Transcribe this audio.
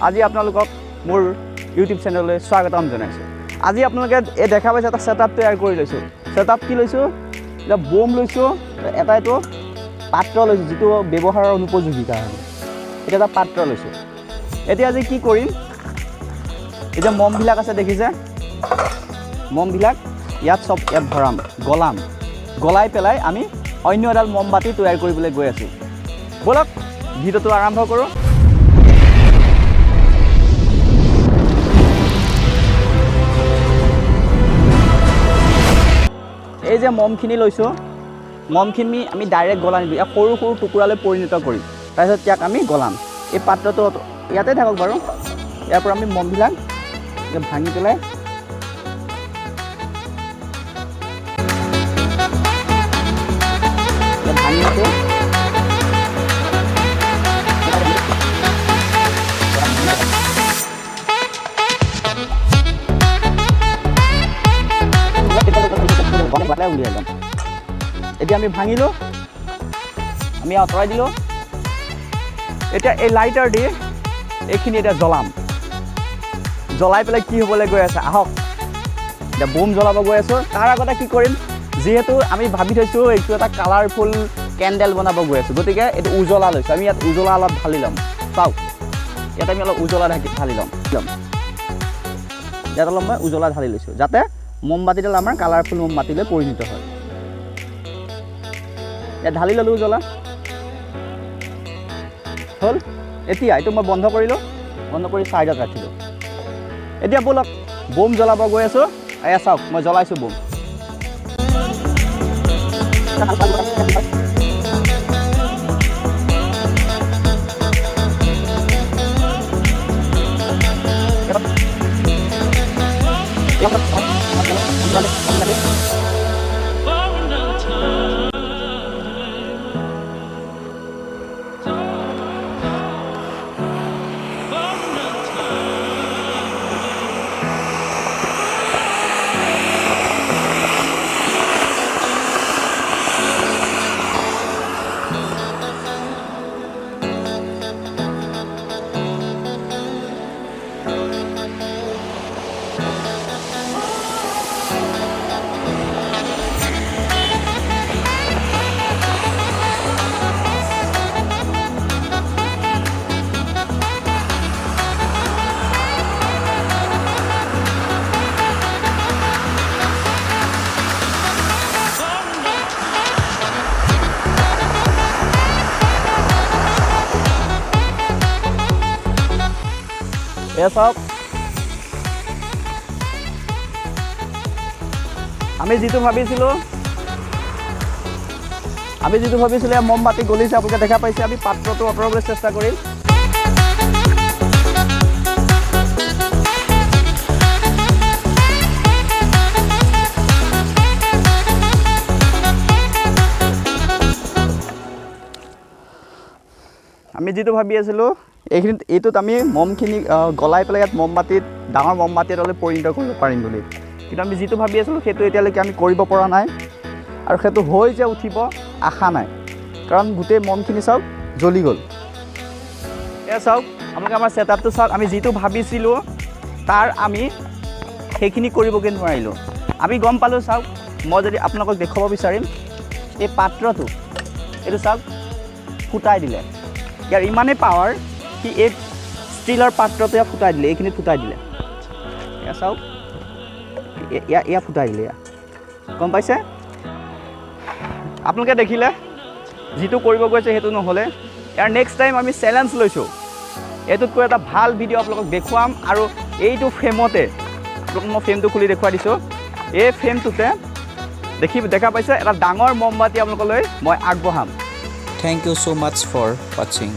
আজি আপোনালোকক মোৰ ইউটিউব চেনেললৈ স্বাগতম জনাইছোঁ। আজি আপোনালোকে এই দেখা পাইছে এটা ছেটআপ তৈয়াৰ কৰি লৈছোঁ। ছেটআপ কি লৈছোঁ? এটা বোম লৈছোঁ, এটা এইটো পাত্ৰ লৈছোঁ যিটো ব্যৱহাৰৰ অনুপযোগী কাৰণে। এটা এটা পাত্ৰ লৈছোঁ। এতিয়া আজি কি কৰিম? এতিয়া মমবিলাক আছে দেখিছে? মমবিলাক ইয়াত চব ইয়াত ভৰাম, গলাই পেলাই আমি অন্য এডাল মমবাতি তৈয়াৰ কৰিবলৈ গৈ আছোঁ। বলক ভিডিঅ'টো আৰম্ভ কৰোঁ। এই যে মমখিনি লৈছোঁ, মমখিনি আমি ডাইৰেক্ট গলাই নিদিওঁ, ইয়াক সৰু সৰু টুকুৰালৈ পৰিণত কৰিম। তাৰপিছত ইয়াক আমি গলাম। এই পাত্ৰটো ইয়াতে থাকক বাৰু। ইয়াৰ পৰা আমি মমবিলাক ভাঙি পেলাই ভাঙি আছোঁ। উলিয়াই ল'ম। এতিয়া আমি ভাঙিলোঁ, আমি আঁতৰাই দিলোঁ। এতিয়া এই লাইটাৰ দি এইখিনি এতিয়া জ্বলাম। জ্বলাই পেলাই কি হ'বলৈ গৈ আছে আহক। এতিয়া বোম জ্বলাব গৈ আছোঁ। তাৰ আগতে কি কৰিম, যিহেতু আমি ভাবি থৈছোঁ এইটো এটা কালাৰফুল কেণ্ডেল বনাব গৈ আছোঁ, গতিকে এইটো উজ্বলা লৈছোঁ। আমি ইয়াত উজ্বলা অলপ ঢালি ল'ম। চাওক, ইয়াত আমি অলপ উজ্বলা ঢালি ল'ম। ইয়াত অলপ মই উজ্বলা ঢালি লৈছোঁ যাতে মমবাতিডাল আমাৰ কালাৰফুল মমবাতিলৈ পৰিণত হয়। ইয়াত ঢালি ল'লোঁ উজ্বলা হ'ল। এতিয়া এইটো মই বন্ধ কৰিলোঁ, বন্ধ কৰি ছাইডত ৰাখিলোঁ। এতিয়া ব'লক বোম জ্বলাব গৈ আছোঁ। এয়া চাওক, মই জ্বলাইছোঁ বোম। এয়া চাওক, আমি যিটো ভাবিছিলোঁ মমবাতি গলিছে, আপোনালোকে দেখা পাইছে। আমি পাত্ৰটো আঁতৰাবলৈ চেষ্টা কৰিম। আমি যিটো ভাবি আছিলোঁ এইটোত আমি মমখিনি গলাই পেলাই ইয়াত মমবাতিত ডাঙৰ মমবাতি এটালৈ পৰিণত কৰিব পাৰিম বুলি, কিন্তু আমি যিটো ভাবি আছিলোঁ সেইটো এতিয়ালৈকে আমি কৰিব পৰা নাই। আৰু সেইটো হৈ যে উঠিব আশা নাই, কাৰণ গোটেই মমখিনি চাওক জ্বলি গ'ল। এয়া চাওক, আপোনালোকে আমাৰ ছেটআপটো চাওক। আমি যিটো ভাবিছিলোঁ তাৰ আমি সেইখিনি কৰিবগৈ নোৱাৰিলোঁ। আমি গম পালোঁ, চাওক, মই যদি আপোনালোকক দেখুৱাব বিচাৰিম, এই পাত্ৰটো এইটো চাওক ফুটাই দিলে। ইয়াৰ ইমানেই পাৱাৰ, সি এই ষ্টীলৰ পাত্ৰটো ইয়াত ফুটাই দিলে, এইখিনিত ফুটাই দিলে। এয়া চাওক, এয়া ফুটাই দিলে, এয়া গম পাইছে। আপোনালোকে দেখিলে যিটো কৰিব গৈছে সেইটো নহ'লে। ইয়াৰ নেক্সট টাইম আমি চেলেঞ্জ লৈছোঁ, এইটোতকৈ এটা ভাল ভিডিঅ' আপোনালোকক দেখুৱাম। আৰু এইটো ফ্ৰেমতে আপোনালোকক মই ফ্ৰেমটো খুলি দেখুৱাই দিছোঁ। এই ফ্ৰেমটোতে দেখা পাইছে এটা ডাঙৰ মমবাতি আপোনালোকলৈ মই আগবঢ়াম। Thank you so much for watching.